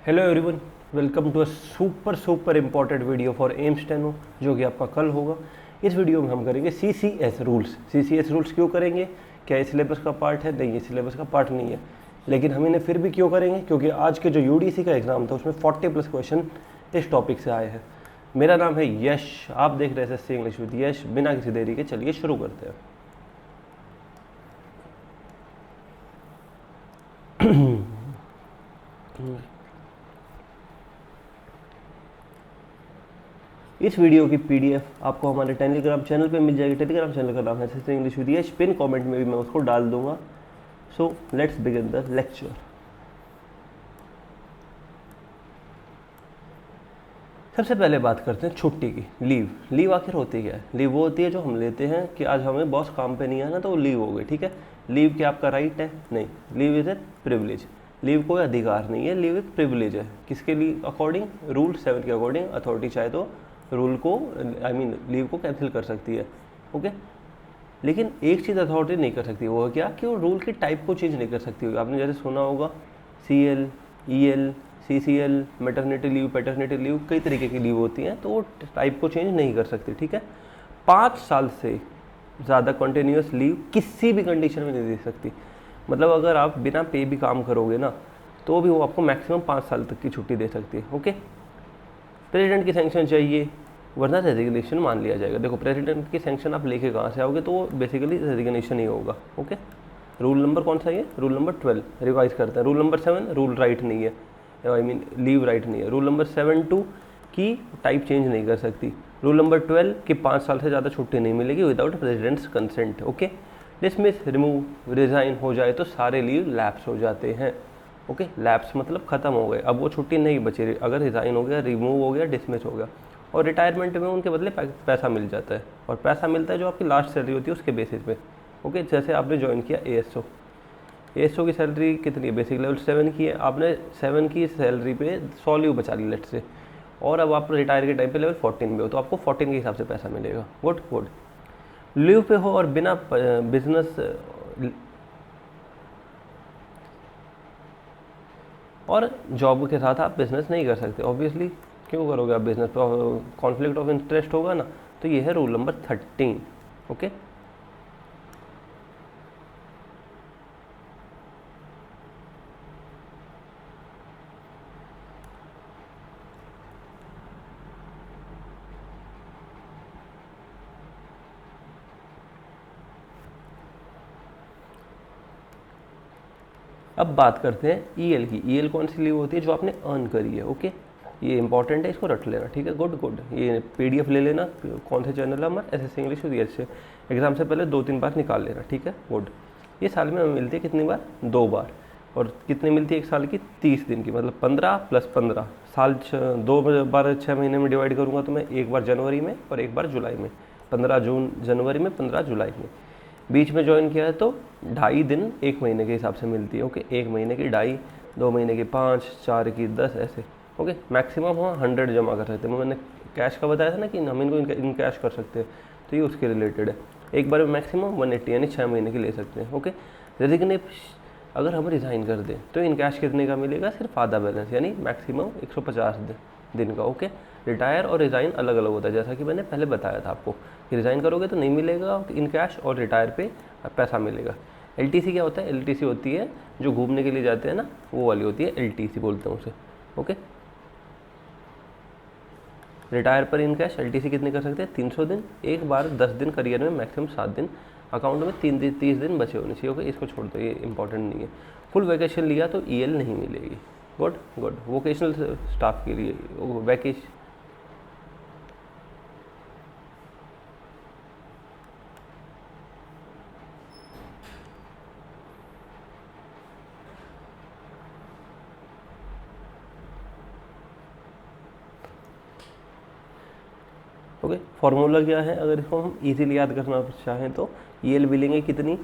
Hello everyone, welcome to a super important video for AIIMS steno जो कि आपका कल होगा। इस वीडियो में हम करेंगे CCS रूल्स। CCS रूल्स क्यों करेंगे? क्या ये सिलेबस का पार्ट है? नहीं, ये सिलेबस का पार्ट नहीं है, लेकिन हम इन्हें फिर भी क्यों करेंगे? क्योंकि आज के जो UDC का एग्ज़ाम था उसमें 40+ क्वेश्चन इस टॉपिक से आए हैं। मेरा नाम है यश, आप देख रहे हैं SSC इंग्लिश विद यश। बिना किसी देरी के चलिए शुरू करते हैं। इस वीडियो की PDF आपको हमारे टेलीग्राम चैनल पे मिल जाएगी। टेलीग्राम चैनल का नाम है SSC English with Yash. Pin comment में भी मैं उसको डाल दूंगा। So let's begin the lecture. सबसे पहले बात करते हैं छुट्टी की। लीव आखिर होती क्या है? लीव वो होती है जो हम लेते हैं कि आज हमें बॉस काम पे नहीं आना, तो वो लीव हो गई। ठीक है, लीव क्या आपका राइट है? नहीं, leave is a privilege. Leave कोई अधिकार नहीं है, लीव एक प्रिविलेज है। किसके लिए अकॉर्डिंग? रूल 7 के अकॉर्डिंग अथॉरिटी चाहे तो रूल को लीव को कैंसिल कर सकती है। ओके, लेकिन एक चीज़ अथॉरिटी नहीं कर सकती, वो है क्या? कि वो रूल की टाइप को चेंज नहीं कर सकती। आपने जैसे सुना होगा CL, EL, CCL, maternity leave, paternity leave, कई तरीके की लीव होती हैं, तो वो टाइप को चेंज नहीं कर सकती। ठीक है, 5 साल से ज़्यादा कंटिन्यूस लीव किसी भी कंडीशन में नहीं दे सकती। मतलब अगर आप बिना पे भी काम करोगे ना, तो भी वो आपको मैक्सिमम 5 साल तक की छुट्टी दे सकती है। ओके, प्रेसिडेंट की सैंक्शन चाहिए, वरना रेजिग्नेशन मान लिया जाएगा। देखो, प्रेसिडेंट की सैंक्शन आप लेके कहाँ से आओगे? तो वो बेसिकली रेजिग्नेशन ही होगा। ओके, रूल नंबर कौन सा है? रूल नंबर 12 रिवाइज करते हैं। रूल नंबर 7 रूल राइट नहीं है, लीव राइट नहीं है। रूल नंबर 7(2) की टाइप चेंज नहीं कर सकती। रूल नंबर 12 कि 5 साल से ज़्यादा छुट्टी नहीं मिलेगी without president's consent. Okay, dismiss, remove, resign हो जाए तो सारे लीव लैप्स हो जाते हैं। ओके, लैप्स मतलब ख़त्म हो गए, अब वो छुट्टी नहीं बची। अगर रिज़ाइन हो गया, रिमूव हो गया, डिसमिस हो गया, और रिटायरमेंट में उनके बदले पैसा मिल जाता है। और पैसा मिलता है जो आपकी लास्ट सैलरी होती है उसके बेसिस पे। ओके, जैसे आपने ज्वाइन किया ASO की सैलरी कितनी है? बेसिक लेवल 7 की है, आपने 7 की सैलरी पे 100 लीव बचा ली लेट से, और अब आप रिटायर के टाइम पे लेवल 14 पे हो, तो आपको 14 के हिसाब से पैसा मिलेगा। गुड। लीव पे हो और बिना बिजनेस और जॉब के साथ आप बिजनेस नहीं कर सकते ऑब्वियसली। क्यों करोगे आप बिजनेस? कॉन्फ्लिक्ट ऑफ इंटरेस्ट होगा ना। तो ये है रूल नंबर 13। ओके, अब बात करते हैं EL की। EL कौन सी लीव होती है? जो आपने अर्न करी है। ओके, ये इंपॉर्टेंट है, इसको रट लेना। ठीक है, गुड। ये PDF ले लेना। कौन से चैनल है हमारा? SSC इंग्लिश विद यश से। एग्जाम से पहले 2-3 बार निकाल लेना। ठीक है, गुड। ये साल में मिलती है कितनी बार? 2 बार। और कितनी मिलती है एक साल की? 30 दिन की, मतलब 15 + 15 साल। 2 बार 6 महीने में डिवाइड करूँगा तो मैं एक बार जनवरी में और एक बार जुलाई में। 15 जून जनवरी में, 15 जुलाई में। बीच में ज्वाइन किया है तो 2.5 दिन एक महीने के हिसाब से मिलती है। ओके, एक महीने की 2.5, 2 महीने की 5, 4 की 10, ऐसे। ओके, मैक्सिमम हम 100 जमा कर सकते हैं। मैंने कैश का बताया था ना कि हम इनको इन कैश कर सकते हैं, तो ये उसके रिलेटेड है। एक बार में मैक्सिमम 180 यानी 6 महीने की ले सकते हैं। ओके, रेजिग्नेशन अगर हम रिज़ाइन कर दें तो इन कैश कितने का मिलेगा? सिर्फ आधा बैलेंस, यानी मैक्सिमम 150 दिन का। ओके, रिटायर और रिज़ाइन अलग अलग होता है, जैसा कि मैंने पहले बताया था आपको कि रिज़ाइन करोगे तो नहीं मिलेगा इन कैश, और रिटायर पे पैसा मिलेगा। LTC क्या होता है? LTC होती है जो घूमने के लिए जाते हैं ना, वो वाली होती है, LTC बोलते हैं उसे। ओके, रिटायर पर इन कैश LTC कितनी कर सकते हैं? 300 दिन। एक बार 10 दिन, करियर में मैक्सिमम 7 दिन, अकाउंट में 30 दिन बचे होने चाहिए। ओके, इसको छोड़ दो, ये इंपॉर्टेंट नहीं है। फुल वैकेशन लिया तो EL नहीं मिलेगी। गुड। वोकेशनल स्टाफ के लिए वैकेशन ओके, फार्मूला क्या है? अगर इसको हम इजीली याद करना चाहें तो EL मिलेंगे कितनी?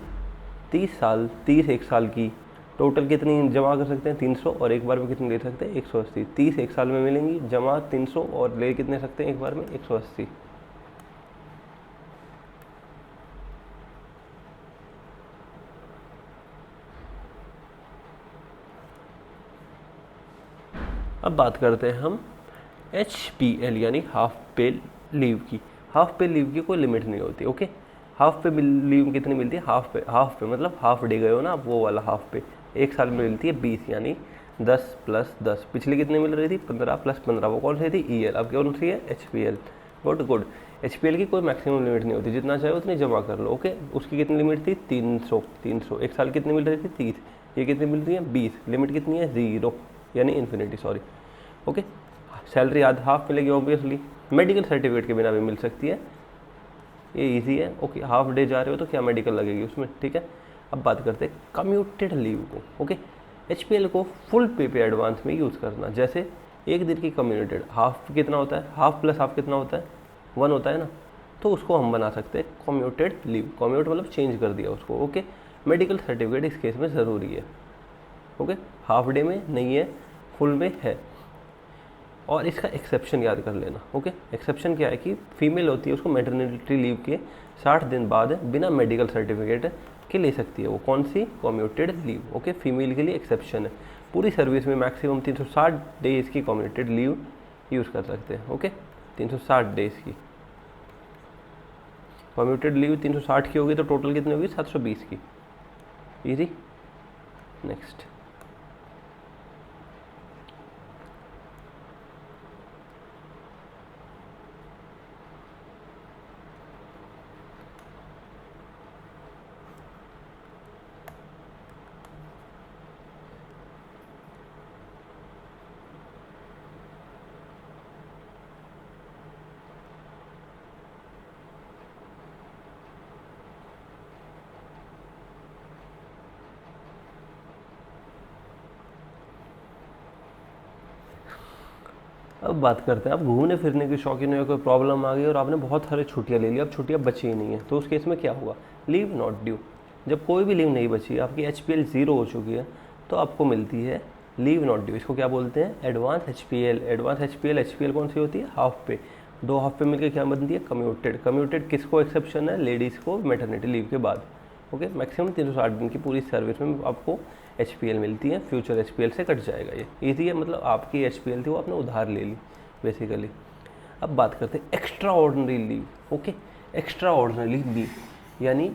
30 साल, 30 एक साल की। टोटल कितनी जमा कर सकते हैं? 300, और एक बार में कितनी ले सकते हैं? 180। 30 एक साल में मिलेंगी, जमा 300, और ले कितने सकते हैं एक बार में? 180। अब बात करते हैं हम HPL यानी हाफ पे लीव की। हाफ पे लीव की कोई लिमिट नहीं होती, ओके। हाफ पे लीव कितनी मिलती है? हाफ पे मतलब हाफ डे गए हो ना आप, वो वाला हाफ पे एक साल में मिलती है 20, यानी 10 + 10। पिछली कितनी मिल रही थी? 15 + 15, वो कौन सी थी? EL। अब कौन सी है? HPL। Good good. HPL की कोई मैक्सिमम लिमिट नहीं होती, जितना चाहे उतनी जमा कर लो, ओके। उसकी कितनी लिमिट थी? 300। एक साल कितनी मिल रही थी? 30। ये कितनी मिल रही है? 20। लिमिट कितनी है? 0 यानी infinity, sorry, okay. Salary half मिलेगी ऑब्वियसली, मेडिकल सर्टिफिकेट के बिना भी मिल सकती है, ये इजी है, ओके। हाफ डे जा रहे हो तो क्या मेडिकल लगेगी उसमें, ठीक है। अब बात करते हैं कम्यूटेड लीव को, ओके। HPL को फुल पे एडवांस में यूज़ करना। जैसे एक दिन की कम्यूटेड, हाफ कितना होता है? हाफ प्लस हाफ कितना होता है? 1 होता है ना, तो उसको हम बना सकते हैं कम्यूटेड लीव। कम्यूट मतलब चेंज कर दिया उसको, ओके। मेडिकल सर्टिफिकेट इस केस में ज़रूरी है, ओके। हाफ डे में नहीं है, फुल में है। और इसका एक्सेप्शन याद कर लेना, ओके। एक्सेप्शन क्या है कि फीमेल होती है, उसको मैटरनिटी लीव के 60 दिन बाद बिना मेडिकल सर्टिफिकेट के ले सकती है। वो कौन सी? Commuted leave, okay. फीमेल के लिए एक्सेप्शन है। पूरी सर्विस में मैक्सिमम 360 डेज़ की कम्यूटेड लीव यूज़ कर सकते हैं, ओके। 360 डेज़ की कम्यूटेड लीव 360 की होगी तो टोटल कितनी होगी? 720 की। इजी। नेक्स्ट, अब बात करते हैं, आप घूमने फिरने के शौकीन हो, कोई प्रॉब्लम आ गई और आपने बहुत सारी छुट्टियां ले ली, अब छुट्टियां बची ही नहीं है, तो उस केस में क्या होगा? Leave not due. जब कोई भी लीव नहीं बची, आपकी HPL 0 हो चुकी है, तो आपको मिलती है लीव नॉट ड्यू। इसको क्या बोलते हैं? Advance HPL। एडवांस HPL कौन सी होती है? हाफ पे। दो हाफ पे मिलकर क्या बनती है? कम्यूटेड। कम्यूटेड किसको एक्सेप्शन है? लेडीज़ को मैटरनिटी लीव के बाद, ओके। मैक्सिमम 360 दिन की पूरी सर्विस में आपको HPL मिलती है, फ्यूचर HPL से कट जाएगा। ये ईजी है, मतलब आपकी HPL थी वो आपने उधार ले ली बेसिकली। अब बात करते हैं extra ordinary leave, okay. Extra ordinary leave यानी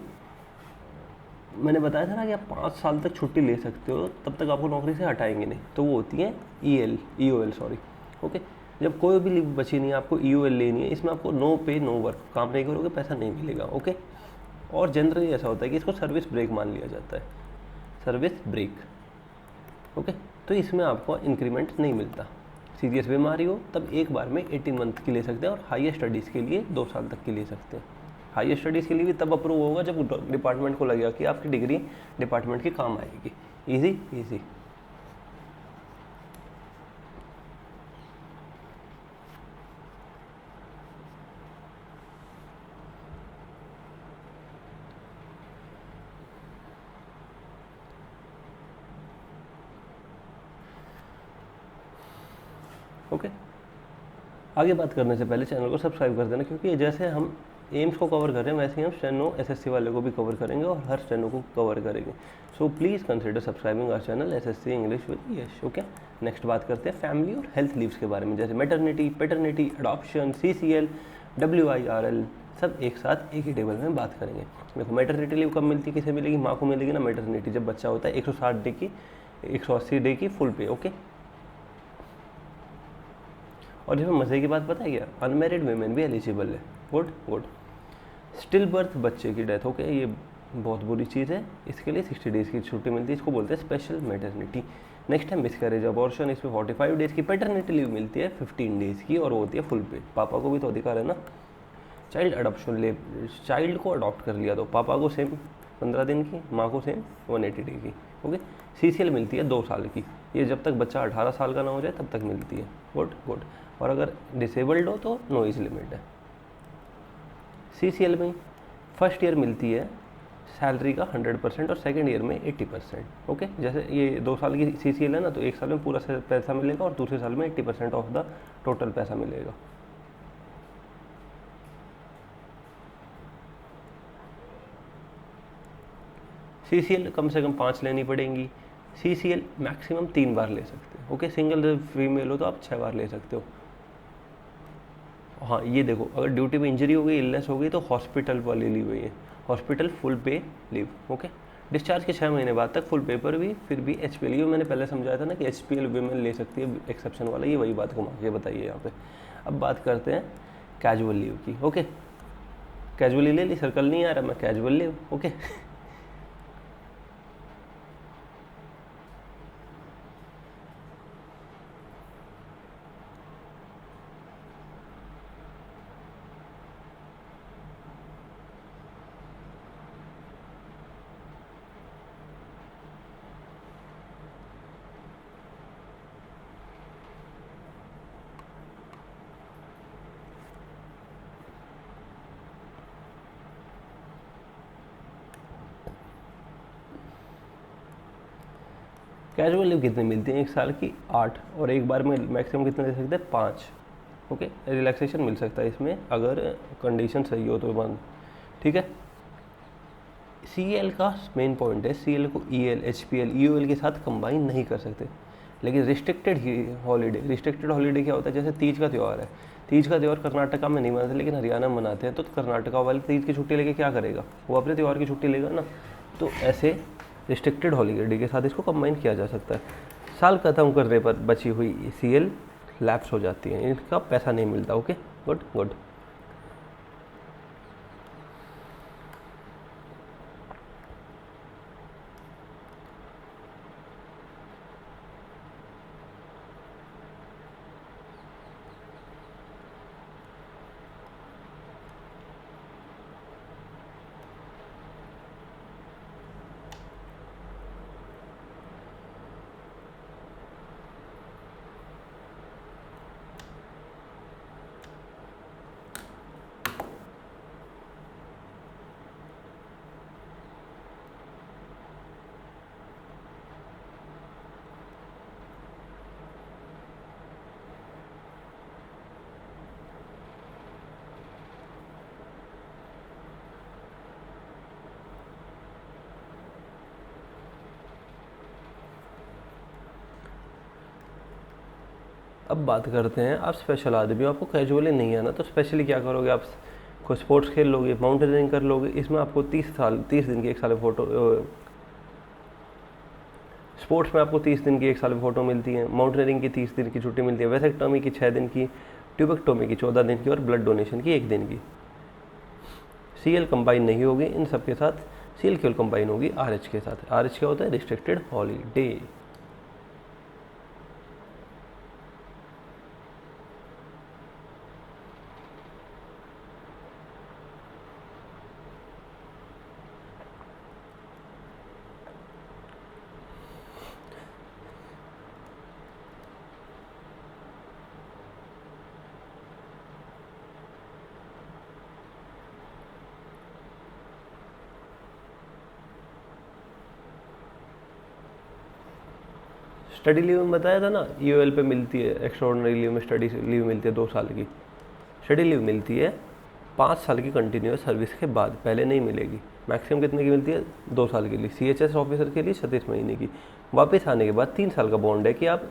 मैंने बताया था ना कि आप 5 साल तक छुट्टी ले सकते हो, तब तक आपको नौकरी से हटाएंगे नहीं, तो वो होती है EOL, सॉरी, ओके। जब कोई भी लीव बची नहीं है, आपको EOL लेनी है, इसमें आपको नो पे नो वर्क, काम नहीं करोगे पैसा नहीं मिलेगा, ओके। और जनरली ऐसा होता है कि इसको सर्विस ब्रेक मान लिया जाता है, सर्विस ब्रेक, ओके। तो इसमें आपको इंक्रीमेंट नहीं मिलता। सीरियस बीमारी हो तब एक बार में 18 मंथ की ले सकते हैं, और हायर स्टडीज़ के लिए 2 साल तक की ले सकते हैं। हायर स्टडीज़ के लिए भी तब अप्रूव होगा जब डिपार्टमेंट को लगेगा कि आपकी डिग्री डिपार्टमेंट की काम आएगी। Easy easy. ओके, आगे बात करने से पहले चैनल को सब्सक्राइब कर देना, क्योंकि जैसे हम एम्स को कवर कर रहे हैं वैसे ही हम स्टेनो SSC वाले को भी कवर करेंगे और हर स्टेनो को कवर करेंगे। So please consider subscribing our channel SSC English with Yash, okay. Next बात करते हैं फैमिली और हेल्थ लीव्स के बारे में, जैसे maternity, paternity, adoption, CCL, WIRL, सब एक साथ एक ही टेबल में बात करेंगे। देखो, मैटरनिटी लीव कब मिलती है, किसे मिलेगी? माँ को मिलेगी ना मैटरनिटी, जब बच्चा होता है 160 डे की, 180 डे की फुल पे, ओके। और इसमें मज़े की बात पता है क्या? अनमेरिड वीमेन भी एलिजिबल है। Good good. स्टिल बर्थ, बच्चे की डेथ, ओके, ये बहुत बुरी चीज़ है, इसके लिए 60 डेज़ की छुट्टी मिलती है, इसको बोलते हैं स्पेशल मैटरनिटी। नेक्स्ट है मिसकैरेज अबॉर्शन, इसमें 45 डेज़ की पैटर्निटी लीव मिलती है, 15 डेज़ की, और वो होती है फुल पे। पापा को भी तो अधिकार है ना। चाइल्ड अडॉप्शन, ले चाइल्ड को अडॉप्ट कर लिया तो पापा को सेम 15 दिन की, माँ को सेम 180 डे की, ओके। CCL मिलती है 2 साल की, ये जब तक बच्चा 18 साल का ना हो जाए तब तक मिलती है। Good good. और अगर डिसेबल्ड हो तो नो एज लिमिट है। CCL में फर्स्ट ईयर मिलती है सैलरी का 100% और सेकेंड ईयर में 80%, ओके। जैसे ये 2 साल की CCL है ना, तो एक साल में पूरा पैसा मिलेगा और दूसरे साल में 80% ऑफ द टोटल पैसा मिलेगा। CCL कम से कम 5 लेनी पड़ेंगी, CCL मैक्सिमम 3 बार ले सकते हो। ओके, सिंगल फीमेल हो तो आप 6 बार ले सकते हो। हाँ ये देखो, अगर ड्यूटी में इंजरी हो गई, इलनेस हो गई, तो हॉस्पिटल वाली लीव है ये, हॉस्पिटल फुल पे लीव। ओके, डिस्चार्ज के 6 महीने बाद तक फुल पेपर भी, फिर भी HPL, ये मैंने पहले समझाया था ना कि HPL वीमेन ले सकती है एक्सेप्शन वाला, ये वही बात घुमा के बताइए यहाँ पे। अब बात करते हैं कैजुअल लीव की। ओके, कैजुअली ले ली, सर्कल नहीं आ रहा, मैं casual leave. Okay casual leave कितनी मिलती है एक साल की? 8, और एक बार में मैक्सिमम कितने दे सकते हैं? 5। ओके, रिलैक्सेशन मिल सकता है इसमें अगर कंडीशन सही हो तो मान, ठीक है। CL का मेन पॉइंट है, CL को EL, HPL, EOL के साथ कंबाइन नहीं कर सकते। लेकिन रिस्ट्रिक्टेड हॉलीडे, रिस्ट्रिक्टेड हॉलीडे क्या होता है? जैसे तीज का त्यौहार है, तीज का त्यौहार कर्नाटका में नहीं मनाते लेकिन हरियाणा में मनाते हैं, तो कर्नाटका वाले तीज की छुट्टी लेके क्या करेगा? वो अपने त्यौहार की छुट्टी लेगा ना। तो ऐसे रिस्ट्रिक्टेड हॉलीडे के साथ इसको कंबाइन किया जा सकता है। साल ख़त्म करने पर बची हुई CL लैप्स हो जाती है, इनका पैसा नहीं मिलता। Okay, good good. अब बात करते हैं, आप स्पेशल आदमी हो, आपको कैजुअली नहीं आना, तो स्पेशली क्या करोगे? आप कोई स्पोर्ट्स खेल लोगे, माउंटेनियरिंग कर लोगे, इसमें आपको 30 दिन की 1 साल में फ़ोटो, स्पोर्ट्स में आपको 30 दिन की 1 साल में फ़ोटो मिलती है, माउंटेनियरिंग की 30 दिन की छुट्टी मिलती है, वेसेक्टोमी की 6 दिन की, ट्यूबेक्टोमी की 14 दिन की, और ब्लड डोनेशन की 1 दिन की। CL कंबाइन नहीं होगी इन सब के साथ, CL केवल कंबाइन होगी RH के साथ। RH क्या होता है? Restricted holiday. स्टडी लीव में बताया था ना, EOL पे मिलती है, एक्स्ट्राऑर्डिनरी लीव में स्टडी लीव मिलती है 2 साल की। स्टडी लीव मिलती है 5 साल की कंटिन्यूस सर्विस के बाद, पहले नहीं मिलेगी। मैक्सिमम कितने की मिलती है? 2 साल के लिए। CHS ऑफिसर के लिए 36 महीने की। वापस आने के बाद 3 साल का बॉन्ड है कि आप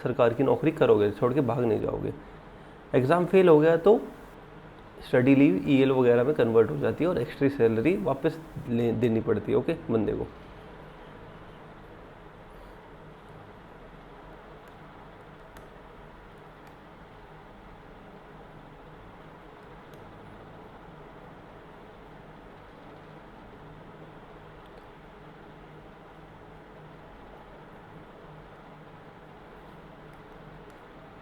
सरकार की नौकरी करोगे, छोड़ के भाग नहीं जाओगे। एग्ज़ाम फेल हो गया तो स्टडी लीव EL वगैरह में कन्वर्ट हो जाती है और एक्स्ट्रा सैलरी वापस देनी पड़ती है। ओके, बंदे को।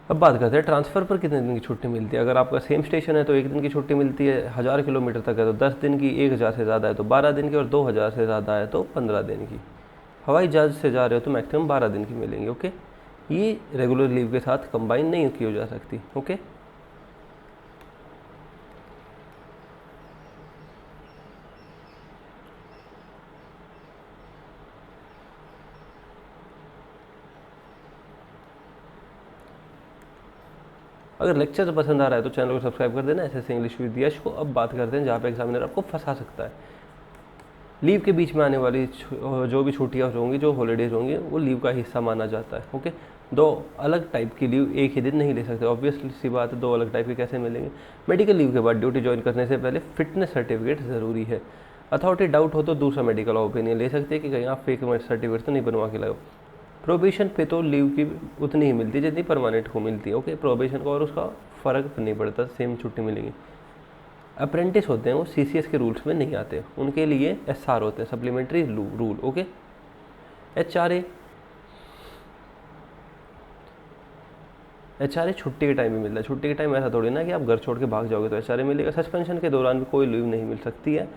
अब बात करते हैं ट्रांसफ़र पर कितने दिन की छुट्टी मिलती है। अगर आपका सेम स्टेशन है तो 1 दिन की छुट्टी मिलती है, 1000 किलोमीटर तक है तो 10 दिन की, 1000 से ज़्यादा है तो 12 दिन की, और 2000 से ज़्यादा है तो 15 दिन की। हवाई जहाज़ से जा रहे हो तो मैक्सिमम 12 दिन की मिलेंगी। ओके, ये रेगुलर लीव के साथ कंबाइन नहीं की जा सकती। ओके, अगर लेक्चर पसंद आ रहा है तो चैनल को सब्सक्राइब कर देना, ऐसे इंग्लिश विद यश को। अब बात करते हैं जहाँ पे एग्जामिनर आपको फंसा सकता है। लीव के बीच में आने वाली जो भी छुट्टियाँ होंगी, जो हॉलीडेज होंगी, वो लीव का हिस्सा माना जाता है। ओके, दो अलग टाइप की लीव एक ही दिन नहीं ले सकते, ऑब्वियसली सी बात है, दो अलग टाइप के कैसे मिलेंगे। मेडिकल लीव के बाद ड्यूटी ज्वाइन करने से पहले फिटनेस सर्टिफिकेट ज़रूरी है। अथॉरिटी डाउट हो तो दूसरा मेडिकल ओपिनियन ले सकते हैं कि कहीं आप फेक सर्टिफिकेट तो नहीं बनवा के लाओ। प्रोबेशन पे तो लीव की उतनी ही मिलती है जितनी परमानेंट को मिलती है। ओके, प्रोबेशन का और उसका फ़र्क नहीं पड़ता, सेम छुट्टी मिलेगी। अप्रेंटिस होते हैं वो CCS के रूल्स में नहीं आते, उनके लिए SR होते हैं, सप्लीमेंट्री रूल। ओके, HRA छुट्टी के टाइम भी मिलता है। छुट्टी के टाइम ऐसा थोड़ी ना कि आप घर छोड़ के भाग जाओगे तो HRA मिलेगा। सस्पेंशन के दौरान भी कोई लीव नहीं मिल सकती है।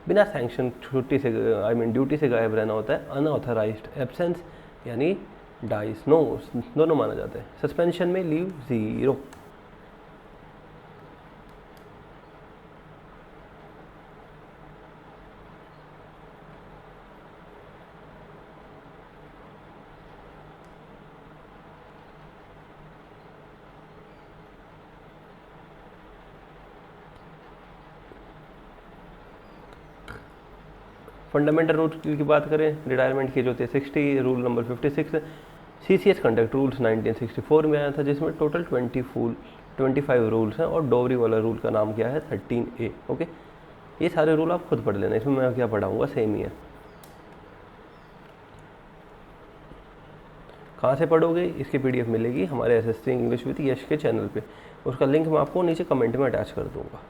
बिना सैंक्शन छुट्टी से ड्यूटी से गायब रहना होता है। अनऑथराइज्ड एब्सेंस यानी डाइस नो दोनों माना जाता है। सस्पेंशन में लीव 0। फंडामेंटल रूल की बात करें, रिटायरमेंट की जो होती है 60, rule number 56 CCS conduct rules 1964 में आया था, जिसमें टोटल 25 रूल्स हैं और डोवरी वाला रूल का नाम क्या है 13A। ओके, ये सारे रूल आप खुद पढ़ लेना, इसमें मैं क्या पढ़ाऊँगा सेम ही है। कहाँ से पढ़ोगे, इसकी PDF मिलेगी हमारे SSC इंग्लिश विद यश के चैनल पे, उसका लिंक मैं आपको नीचे कमेंट में अटैच कर दूँगा।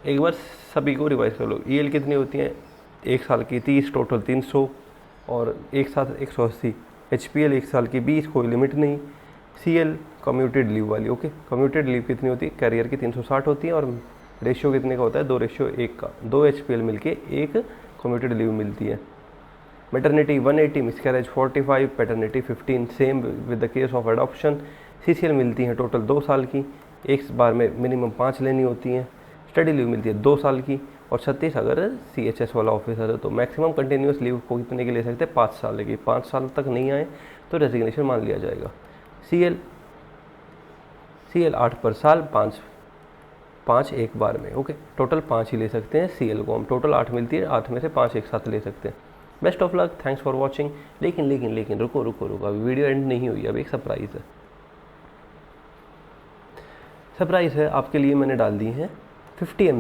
एक बार सभी को रिवाइज कर लो। EL कितनी होती हैं, 1 साल की 30, टोटल 300 और एक साथ 180। HPL 1 साल की 20, कोई लिमिट नहीं। CL कम्यूटेड लीव वाली। ओके, कम्यूटेड लीव कितनी होती है, कैरियर की 360 होती है और रेशियो कितने का होता है, 2:1 का। 2 HPL मिलके एक कम्यूटेड लीव मिलती है। Maternity 180, miscarriage 45, paternity 15, same with the case of adoption. CCL मिलती हैं टोटल 2 साल की, एक बार में मिनिमम 5 लेनी होती हैं। स्टडी लीव मिलती है 2 साल की और 36 अगर CHS वाला ऑफिसर है तो मैक्सिमम कंटिन्यूस लीव को कितने के ले सकते हैं, 5 साल की। 5 साल तक नहीं आए तो रेजिग्नेशन मान लिया जाएगा। CL 8 पर साल, 5 एक बार में। ओके, टोटल 5 ही ले सकते हैं। CL को हम टोटल 8 मिलती है, 8 में से 5 एक साथ ले सकते हैं। Best of luck, thanks for watching. लेकिन रुको, अभी वीडियो एंड नहीं हुई, अभी एक सरप्राइज़ है। सरप्राइज़ है आपके लिए, मैंने डाल दी हैं 50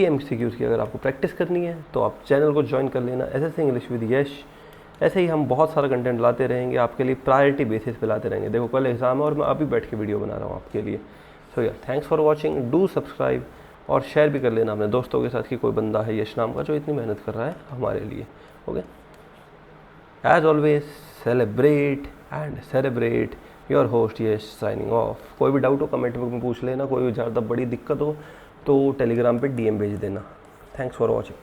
MCQs की। अगर आपको प्रैक्टिस करनी है तो आप चैनल को ज्वाइन कर लेना, SSC इंग्लिश विद यश। ऐसे ही हम बहुत सारा कंटेंट लाते रहेंगे आपके लिए, प्रायोरिटी बेसिस पे लाते रहेंगे। देखो कल एग्ज़ाम है और मैं अभी बैठ के वीडियो बना रहा हूँ आपके लिए। सो यार, thanks for watching, do subscribe और शेयर भी कर लेना अपने दोस्तों के साथ कि कोई बंदा है यश नाम का जो इतनी मेहनत कर रहा है हमारे लिए। Okay, as always celebrate your host Yash signing off. कोई भी डाउट हो कमेंट में पूछ लेना, कोई भी ज़्यादा बड़ी दिक्कत हो तो टेलीग्राम पे DM भेज देना। Thanks for watching.